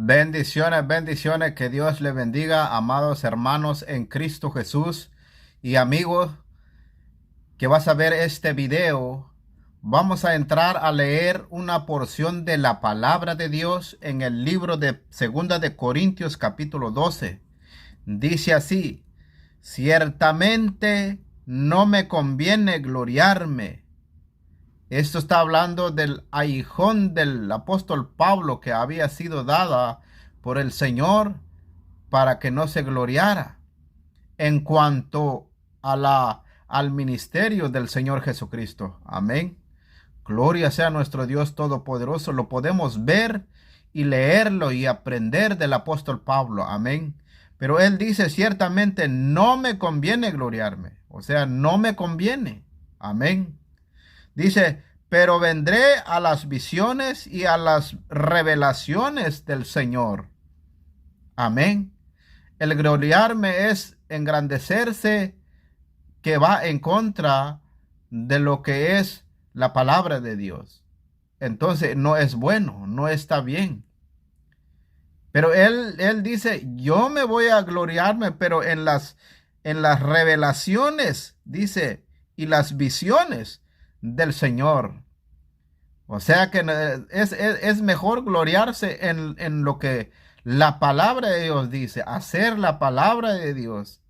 Bendiciones, bendiciones, que Dios le bendiga, amados hermanos en Cristo Jesús y amigos que vas a ver este video. Vamos a entrar a leer una porción de la palabra de Dios en el libro de Segunda de Corintios capítulo 12. Dice así: ciertamente no me conviene gloriarme. Esto está hablando del aguijón del apóstol Pablo que había sido dada por el Señor para que no se gloriara en cuanto al ministerio del Señor Jesucristo. Amén. Gloria sea nuestro Dios Todopoderoso. Lo podemos ver y leerlo y aprender del apóstol Pablo. Amén. Pero él dice: ciertamente no me conviene gloriarme. O sea, no me conviene. Amén. Dice: pero vendré a las visiones y a las revelaciones del Señor. Amén. El gloriarme es engrandecerse, que va en contra de lo que es la palabra de Dios. Entonces no es bueno, no está bien. Pero él dice: yo me voy a gloriarme, pero en las revelaciones, dice, y las visiones del Señor. O sea que es mejor gloriarse en lo que la palabra de Dios dice, hacer la palabra de Dios.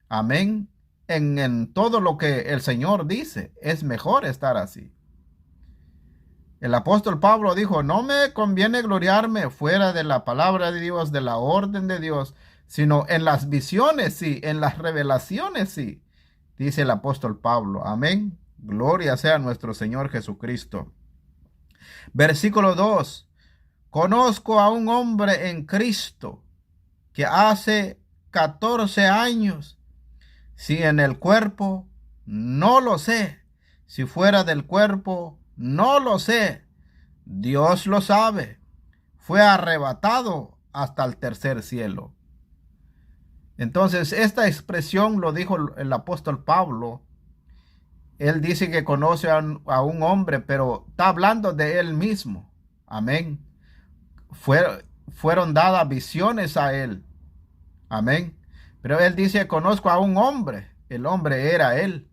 Amén. En todo lo que el Señor dice, es mejor estar así. El apóstol Pablo dijo: no me conviene gloriarme fuera de la palabra de Dios, de la orden de Dios, sino en las visiones, sí, en las revelaciones, sí, dice el apóstol Pablo. Amén. Gloria sea a nuestro Señor Jesucristo. Versículo 2. Conozco a un hombre en Cristo que hace 14 años, si en el cuerpo, no lo sé; si fuera del cuerpo, no lo sé. Dios lo sabe. Fue arrebatado hasta el tercer cielo. Entonces, esta expresión lo dijo el apóstol Pablo. Él dice que conoce a un hombre, pero está hablando de él mismo. Amén. Fueron dadas visiones a él. Amén. Pero él dice: conozco a un hombre. El hombre era él.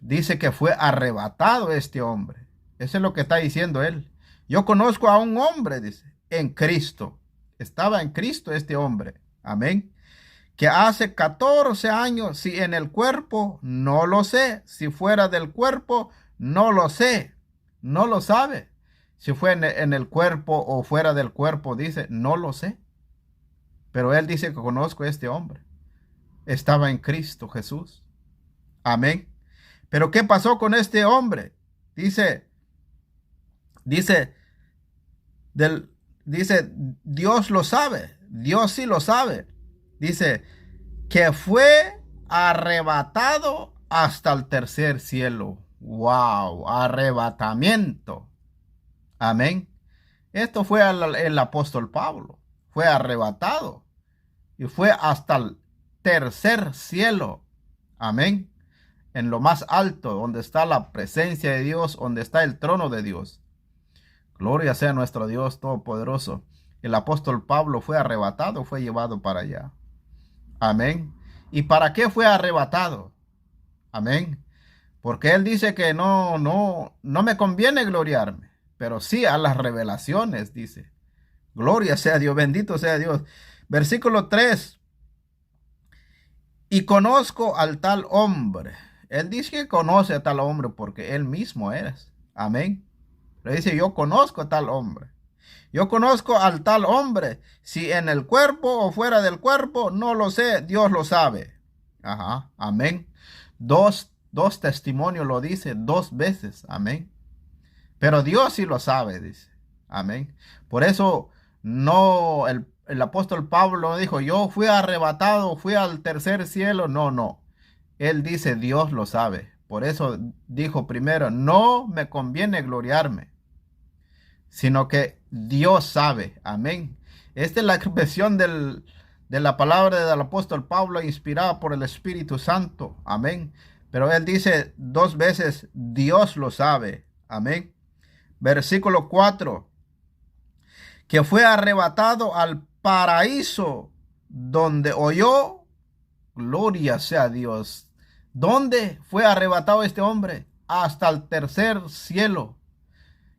Dice que fue arrebatado este hombre. Eso es lo que está diciendo él. Yo conozco a un hombre, dice, en Cristo. Estaba en Cristo este hombre. Amén. Que hace 14 años, si en el cuerpo, no lo sé; si fuera del cuerpo, no lo sé. No lo sabe. Si fue en el cuerpo o fuera del cuerpo, dice: no lo sé. Pero él dice que conozco a este hombre. Estaba en Cristo Jesús. Amén. Pero ¿qué pasó con este hombre? Dice, dice, del, dice, Dios lo sabe. Dios sí lo sabe. Dice que fue arrebatado hasta el tercer cielo. Wow, arrebatamiento. Amén. Esto fue el apóstol Pablo. Fue arrebatado y fue hasta el tercer cielo. Amén. En lo más alto, donde está la presencia de Dios, donde está el trono de Dios. Gloria sea nuestro Dios Todopoderoso. El apóstol Pablo fue arrebatado, fue llevado para allá. Amén. ¿Y para qué fue arrebatado? Amén. Porque él dice que no me conviene gloriarme, pero sí a las revelaciones, dice. Gloria sea Dios, bendito sea Dios. Versículo 3. Y conozco al tal hombre. Él dice que conoce a tal hombre porque él mismo es. Amén. Le dice: yo conozco a tal hombre. Yo conozco al tal hombre. Si en el cuerpo o fuera del cuerpo, no lo sé. Dios lo sabe. Ajá. Amén. Dos testimonios lo dice 2 veces. Amén. Pero Dios sí lo sabe, dice. Amén. Por eso no, el apóstol Pablo no dijo: yo fui arrebatado, fui al tercer cielo. No, no. Él dice: Dios lo sabe. Por eso dijo primero: no me conviene gloriarme, sino que Dios sabe. Amén. Esta es la expresión de la palabra del apóstol Pablo, inspirada por el Espíritu Santo. Amén. Pero él dice 2 veces: Dios lo sabe. Amén. Versículo 4. que fue arrebatado al paraíso, donde oyó, gloria sea a Dios. ¿Dónde fue arrebatado este hombre? Hasta el tercer cielo.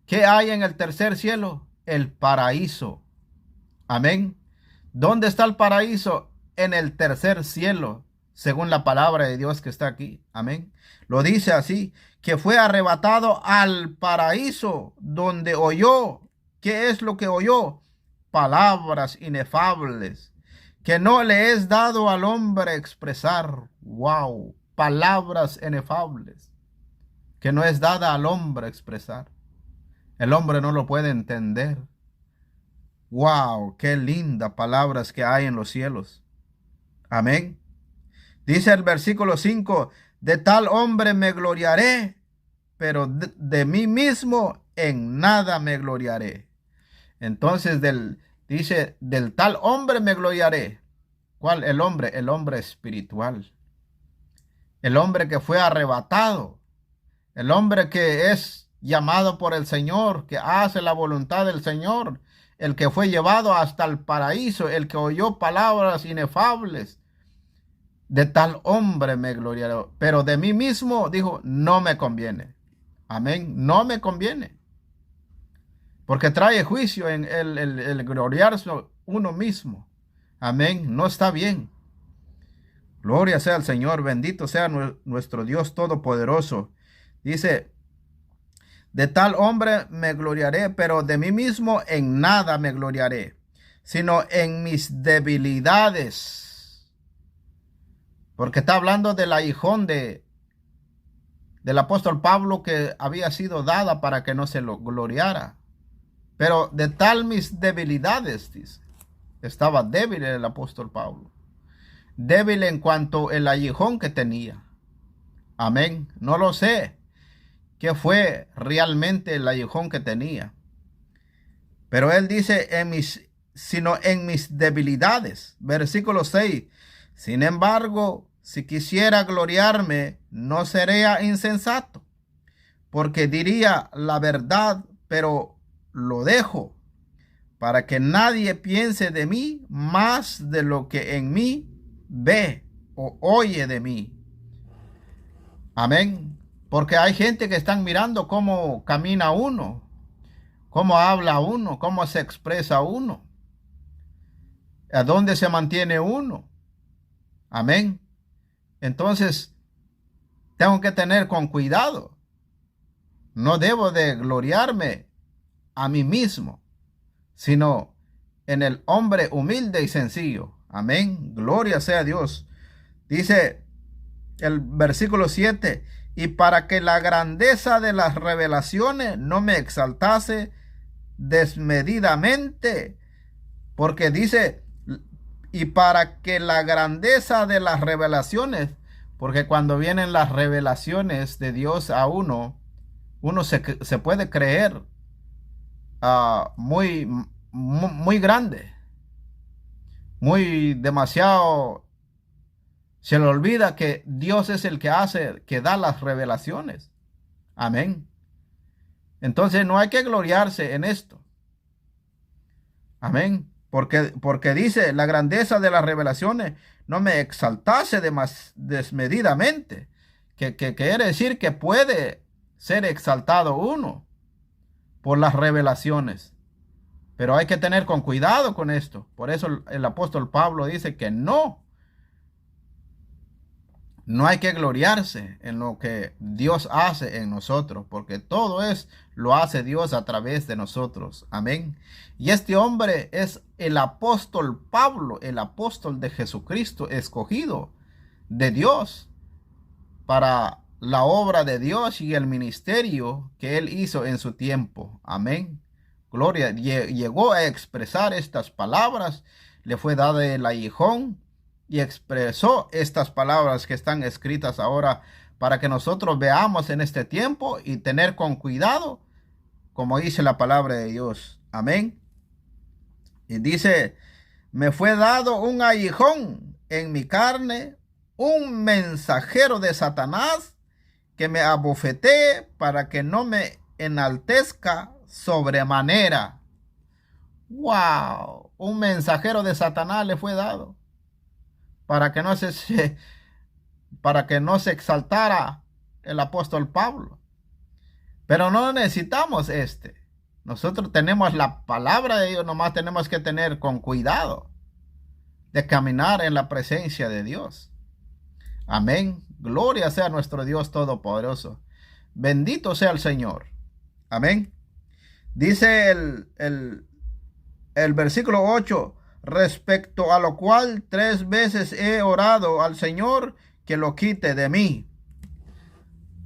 ¿Qué hay en el tercer cielo? El paraíso. Amén. ¿Dónde está el paraíso? En el tercer cielo, según la palabra de Dios que está aquí. Amén. Lo dice así, que fue arrebatado al paraíso, donde oyó. ¿Qué es lo que oyó? Palabras inefables, que no le es dado al hombre expresar. Wow, palabras inefables, que no es dada al hombre expresar. El hombre no lo puede entender. Wow, qué lindas palabras que hay en los cielos. Amén. Dice el versículo 5, de tal hombre me gloriaré, pero de mí mismo en nada me gloriaré. Entonces dice, del tal hombre me gloriaré. ¿Cuál? El hombre. El hombre espiritual. El hombre que fue arrebatado. El hombre que es llamado por el Señor, que hace la voluntad del Señor. El que fue llevado hasta el paraíso. El que oyó palabras inefables. De tal hombre me gloriaré. Pero de mí mismo, dijo, no me conviene. Amén. No me conviene. Porque trae juicio en el gloriarse uno mismo. Amén. No está bien. Gloria sea al Señor. Bendito sea nuestro Dios Todopoderoso. Dice, de tal hombre me gloriaré, pero de mí mismo en nada me gloriaré, sino en mis debilidades. Porque está hablando del aguijón del apóstol Pablo, que había sido dada para que no se lo gloriara. Pero de tal mis debilidades, dice. Estaba débil el apóstol Pablo. Débil en cuanto el aguijón que tenía. Amén. No lo sé qué fue realmente el aguijón que tenía. Pero él dice, sino en mis debilidades. Versículo 6. Sin embargo, si quisiera gloriarme, no sería insensato, porque diría la verdad, pero lo dejo, para que nadie piense de mí más de lo que en mí ve o oye de mí. Amén. Porque hay gente que están mirando cómo camina uno, cómo habla uno, cómo se expresa uno, a dónde se mantiene uno. Amén. Entonces, tengo que tener con cuidado. No debo de gloriarme a mí mismo, sino en el hombre humilde y sencillo. Amén. Gloria sea a Dios. Dice el versículo 7, y para que la grandeza de las revelaciones no me exaltase desmedidamente, porque dice, y para que la grandeza de las revelaciones, porque cuando vienen las revelaciones de Dios a uno se puede creer muy grande, muy demasiado. Se le olvida que Dios es el que hace, que da las revelaciones. Amén. Entonces no hay que gloriarse en esto. Amén. Porque dice, la grandeza de las revelaciones no me exaltase desmedidamente. Que quiere decir que puede ser exaltado uno por las revelaciones. Pero hay que tener con cuidado con esto. Por eso el apóstol Pablo dice que no hay que gloriarse en lo que Dios hace en nosotros, porque todo lo hace Dios a través de nosotros. Amén. Y este hombre es el apóstol Pablo, el apóstol de Jesucristo, escogido de Dios para la obra de Dios y el ministerio que él hizo en su tiempo. Amén. Gloria. Llegó a expresar estas palabras, le fue dado el aguijón y expresó estas palabras que están escritas ahora para que nosotros veamos en este tiempo y tener con cuidado, como dice la palabra de Dios. Amén. Y dice, me fue dado un aguijón en mi carne, un mensajero de Satanás que me abofetee para que no me enaltezca sobremanera. ¡Wow! Un mensajero de Satanás le fue dado para que para que no se exaltara el apóstol Pablo. Pero no necesitamos este. Nosotros tenemos la palabra de Dios, nomás tenemos que tener con cuidado de caminar en la presencia de Dios. Amén. Gloria sea nuestro Dios Todopoderoso. Bendito sea el Señor. Amén. Dice el versículo 8, respecto a lo cual 3 veces he orado al Señor que lo quite de mí.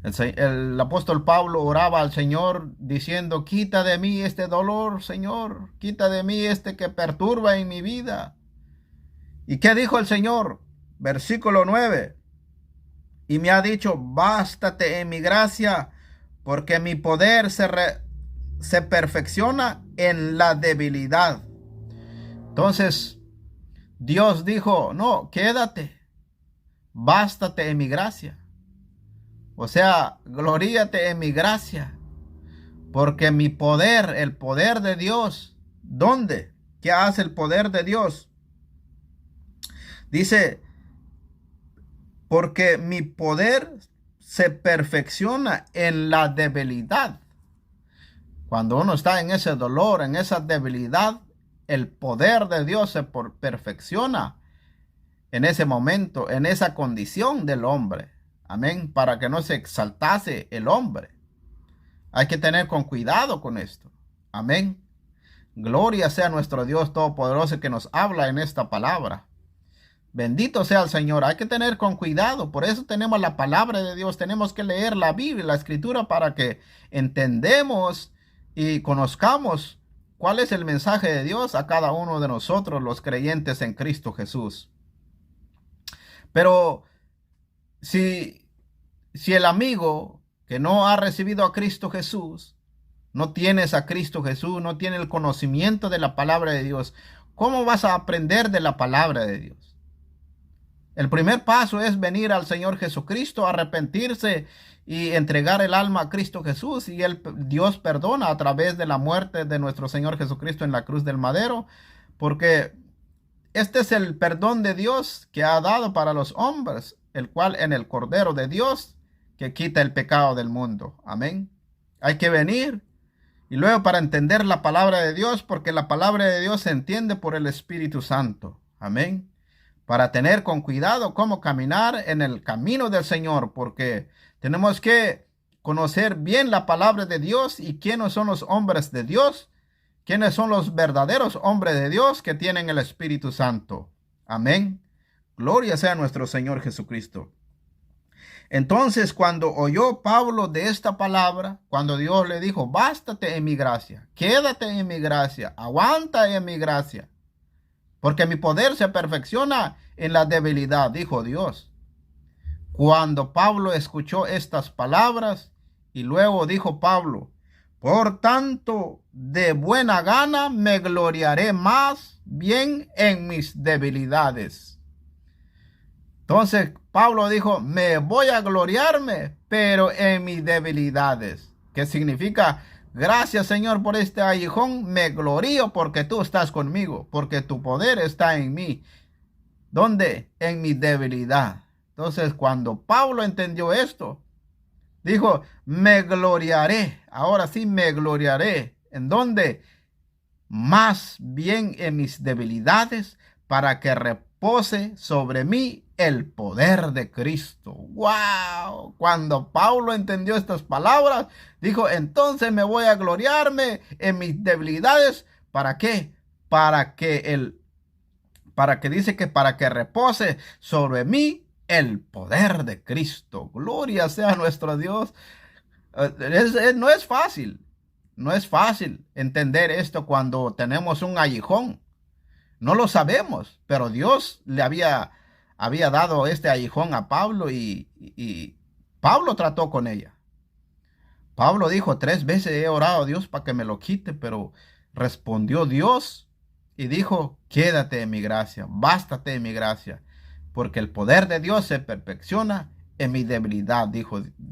El apóstol Pablo oraba al Señor diciendo, quita de mí este dolor, Señor, quita de mí este que perturba en mi vida. ¿Y qué dijo el Señor? Versículo 9, y me ha dicho, bástate en mi gracia, porque mi poder se perfecciona en la debilidad. Entonces, Dios dijo, no, quédate, bástate en mi gracia. O sea, gloríate en mi gracia, porque mi poder, el poder de Dios, ¿dónde? ¿Qué hace el poder de Dios? Dice, porque mi poder se perfecciona en la debilidad. Cuando uno está en ese dolor, en esa debilidad, el poder de Dios se perfecciona en ese momento, en esa condición del hombre. Amén. Para que no se exaltase el hombre. Hay que tener con cuidado con esto. Amén. Gloria sea nuestro Dios Todopoderoso que nos habla en esta palabra. Bendito sea el Señor. Hay que tener con cuidado. Por eso tenemos la palabra de Dios. Tenemos que leer la Biblia, la Escritura, para que entendemos y conozcamos cuál es el mensaje de Dios a cada uno de nosotros, los creyentes en Cristo Jesús. Pero si el amigo que no ha recibido a Cristo Jesús, no tienes a Cristo Jesús, no tiene el conocimiento de la palabra de Dios, ¿cómo vas a aprender de la palabra de Dios? El primer paso es venir al Señor Jesucristo, arrepentirse y entregar el alma a Cristo Jesús, y Dios perdona a través de la muerte de nuestro Señor Jesucristo en la cruz del madero, porque este es el perdón de Dios que ha dado para los hombres, el cual en el Cordero de Dios que quita el pecado del mundo. Amén. Hay que venir y luego para entender la palabra de Dios, porque la palabra de Dios se entiende por el Espíritu Santo. Amén. Para tener con cuidado cómo caminar en el camino del Señor, porque tenemos que conocer bien la palabra de Dios y quiénes son los hombres de Dios, quiénes son los verdaderos hombres de Dios que tienen el Espíritu Santo. Amén. Gloria sea a nuestro Señor Jesucristo. Entonces, cuando oyó Pablo de esta palabra, cuando Dios le dijo, bástate en mi gracia, quédate en mi gracia, aguanta en mi gracia, porque mi poder se perfecciona en la debilidad, dijo Dios. Cuando Pablo escuchó estas palabras, y luego dijo Pablo, por tanto, de buena gana me gloriaré más bien en mis debilidades. Entonces Pablo dijo, me voy a gloriarme, pero en mis debilidades. ¿Qué significa? Gracias, Señor, por este aguijón. Me glorío porque tú estás conmigo, porque tu poder está en mí. ¿Dónde? En mi debilidad. Entonces, cuando Pablo entendió esto, dijo, me gloriaré. Ahora sí me gloriaré. ¿En dónde? Más bien en mis debilidades, para que repose sobre mí el poder de Cristo. ¡Wow! Cuando Pablo entendió estas palabras, dijo, entonces me voy a gloriarme en mis debilidades. ¿Para qué? Para que dice que para que repose sobre mí el poder de Cristo. Gloria sea nuestro Dios. No es fácil. No es fácil entender esto cuando tenemos un aguijón. No lo sabemos, pero Dios le había dado este aguijón a Pablo y Pablo trató con ella. Pablo dijo, 3 veces he orado a Dios para que me lo quite, pero respondió Dios y dijo, quédate en mi gracia, bástate en mi gracia, porque el poder de Dios se perfecciona en mi debilidad, dijo